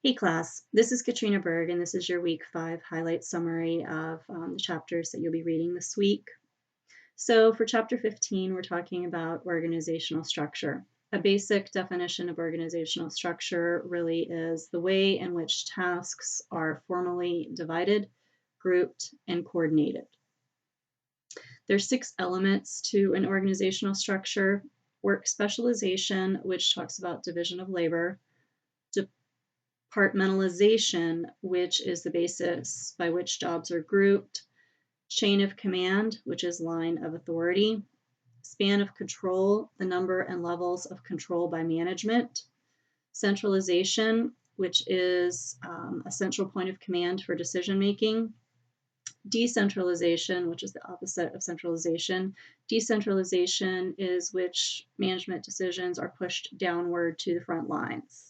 Hey class, this is Katrina Berg, and this is your week 5 highlight summary of the chapters that you'll be reading this week. So for chapter 15, we're talking about organizational structure. A basic definition of organizational structure really is the way in which tasks are formally divided, grouped, and coordinated. There's 6 elements to an organizational structure: work specialization, which talks about division of labor; compartmentalization, which is the basis by which jobs are grouped; chain of command, which is line of authority; span of control, the number and levels of control by management; centralization, which is a central point of command for decision making; decentralization, which is the opposite of centralization. Decentralization is which management decisions are pushed downward to the front lines.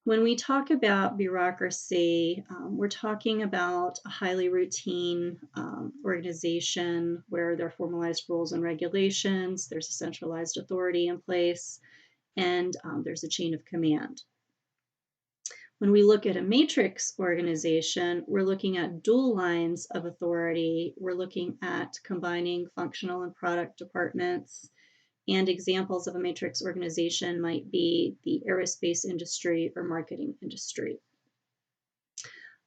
When we talk about bureaucracy, we're talking about a highly routine organization where there are formalized rules and regulations, there's a centralized authority in place, and there's a chain of command. When we look at a matrix organization, we're looking at dual lines of authority. We're looking at combining functional and product departments. And examples of a matrix organization might be the aerospace industry or marketing industry.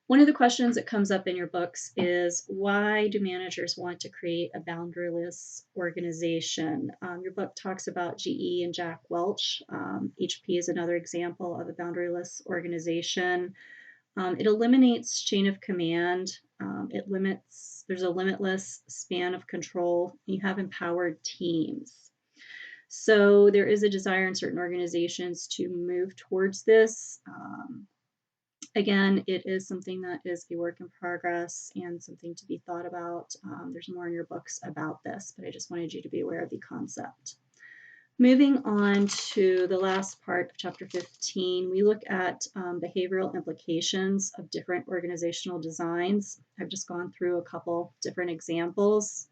One of the questions that comes up in your books is, why do managers want to create a boundaryless organization? Your book talks about GE and Jack Welch. HP is another example of a boundaryless organization. It eliminates chain of command. There's a limitless span of control. You have empowered teams. So there is a desire in certain organizations to move towards this. Again, it is something that is a work in progress and something to be thought about. There's more in your books about this, but I just wanted you to be aware of the concept. Moving on to the last part of chapter 15, we look at behavioral implications of different organizational designs. I've just gone through a couple different examples.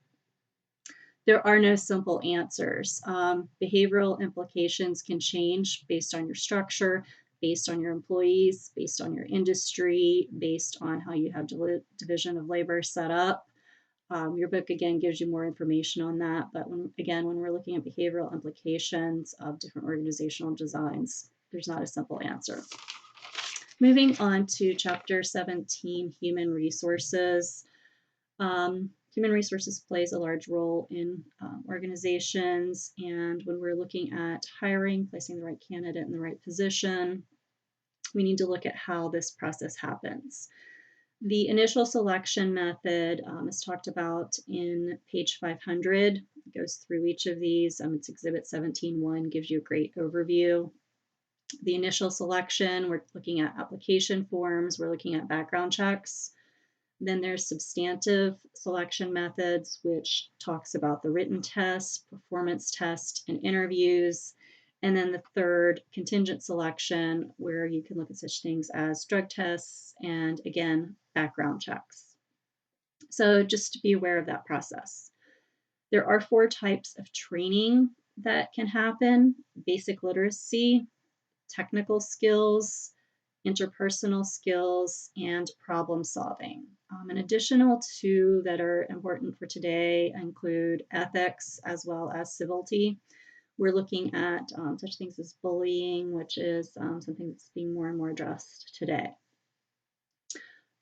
There are no simple answers. Behavioral implications can change based on your structure, based on your employees, based on your industry, based on how you have division of labor set up. Your book, again, gives you more information on that. But when we're looking at behavioral implications of different organizational designs, there's not a simple answer. Moving on to chapter 17, human resources. Human resources plays a large role in organizations, and when we're looking at hiring, placing the right candidate in the right position, we need to look at how this process happens. The initial selection method is talked about in page 500. It goes through each of these. It's Exhibit 17.1, gives you a great overview. The initial selection, we're looking at application forms, we're looking at background checks. Then there's substantive selection methods, which talks about the written test, performance test, and interviews. And then the third, contingent selection, where you can look at such things as drug tests and, again, background checks. So just to be aware of that process. There are 4 types of training that can happen: basic literacy, technical skills, interpersonal skills, and problem solving. An additional 2 that are important for today include ethics as well as civility. We're looking at such things as bullying, which is something that's being more and more addressed today.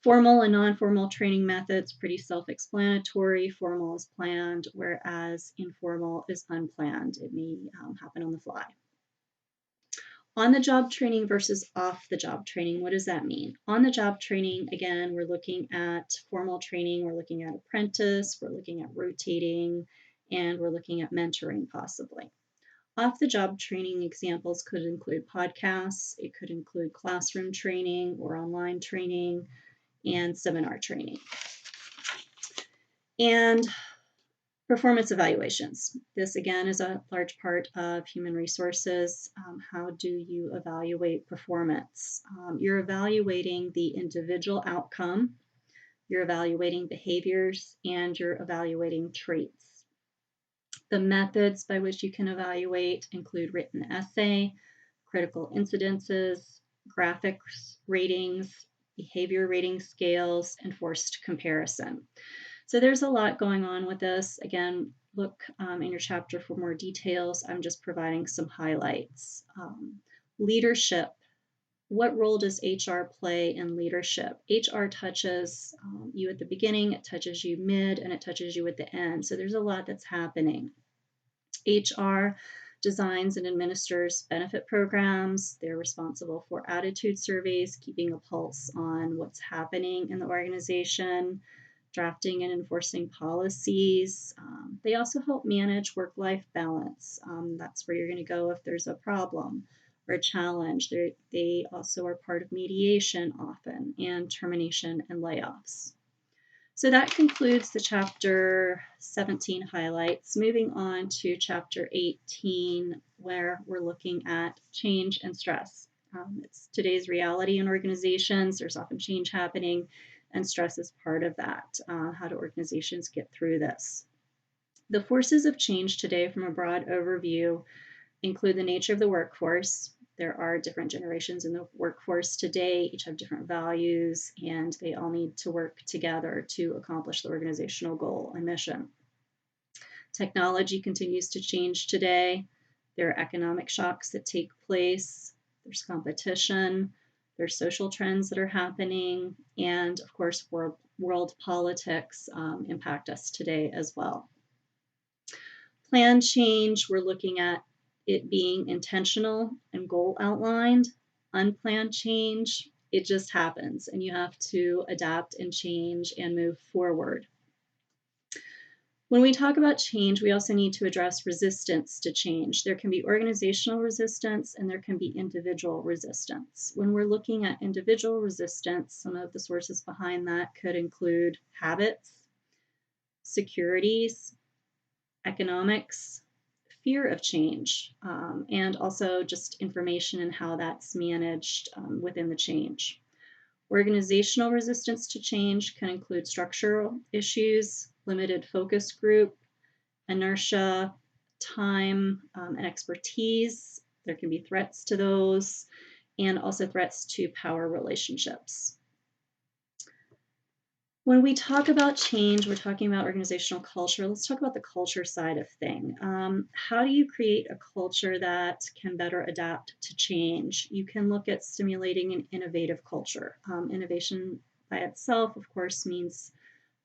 Formal and non-formal training methods, pretty self-explanatory. Formal is planned, whereas informal is unplanned. It may happen on the fly. On-the-job training versus off-the-job training, what does that mean? On-the-job training, again, we're looking at formal training, we're looking at apprentice, we're looking at rotating, and we're looking at mentoring possibly. Off-the-job training examples could include podcasts, it could include classroom training or online training, and seminar training. And performance evaluations. This, again, is a large part of human resources. How do you evaluate performance? You're evaluating the individual outcome, you're evaluating behaviors, and you're evaluating traits. The methods by which you can evaluate include written essay, critical incidences, graphics ratings, behavior rating scales, and forced comparison. So there's a lot going on with this. Again, look in your chapter for more details. I'm just providing some highlights. Leadership. What role does HR play in leadership? HR touches you at the beginning, it touches you mid, and it touches you at the end. So there's a lot that's happening. HR designs and administers benefit programs. They're responsible for attitude surveys, keeping a pulse on what's happening in the organization, drafting and enforcing policies. They also help manage work-life balance. That's where you're going to go if there's a problem or a challenge. They also are part of mediation often, and termination and layoffs. So that concludes the chapter 17 highlights. Moving on to chapter 18, where we're looking at change and stress. It's today's reality in organizations. There's often change happening, and stress is part of that. How do organizations get through this? The forces of change today, from a broad overview, include the nature of the workforce. There are different generations in the workforce today, each have different values, and they all need to work together to accomplish the organizational goal and mission. Technology continues to change today. There are economic shocks that take place. There's competition. There's social trends that are happening. And of course, world politics impact us today as well. Plan change, we're looking at it being intentional and goal outlined. Unplanned change, it just happens, and you have to adapt and change and move forward. When we talk about change, we also need to address resistance to change. There can be organizational resistance and there can be individual resistance. When we're looking at individual resistance, some of the sources behind that could include habits, securities, economics, fear of change, and also just information and how that's managed within the change. Organizational resistance to change can include structural issues, limited focus group, inertia, time, and expertise. There can be threats to those, and also threats to power relationships. When we talk about change, we're talking about organizational culture. Let's talk about the culture side of thing. How do you create a culture that can better adapt to change? You can look at stimulating an innovative culture. Innovation by itself, of course, means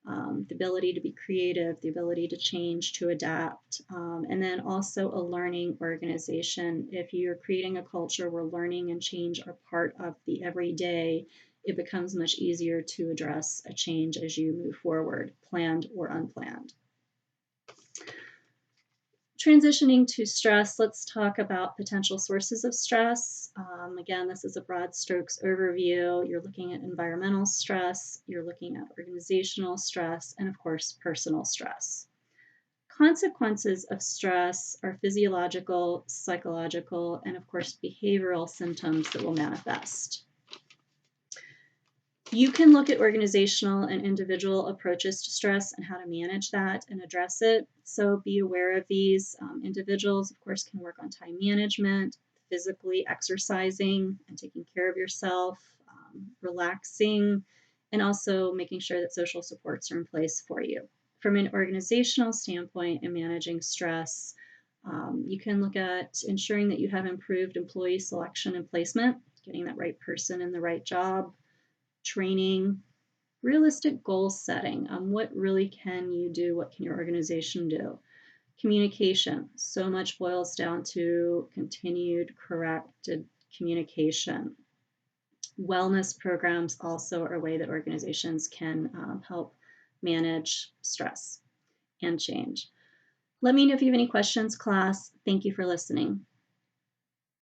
the ability to be creative, the ability to change, to adapt, and then also a learning organization. If you're creating a culture where learning and change are part of the everyday, it becomes much easier to address a change as you move forward, planned or unplanned. Transitioning to stress, let's talk about potential sources of stress. Again, this is a broad strokes overview. You're looking at environmental stress, you're looking at organizational stress, and of course, personal stress. Consequences of stress are physiological, psychological, and of course, behavioral symptoms that will manifest. You can look at organizational and individual approaches to stress and how to manage that and address it. So be aware of these. Individuals, of course, can work on time management, physically exercising and taking care of yourself, relaxing, and also making sure that social supports are in place for you. From an organizational standpoint in managing stress, you can look at ensuring that you have improved employee selection and placement, getting that right person in the right job, training, realistic goal setting. What really can you do? What can your organization do? Communication. So much boils down to continued corrected communication. Wellness programs also are a way that organizations can help manage stress and change. Let me know if you have any questions, class. Thank you for listening.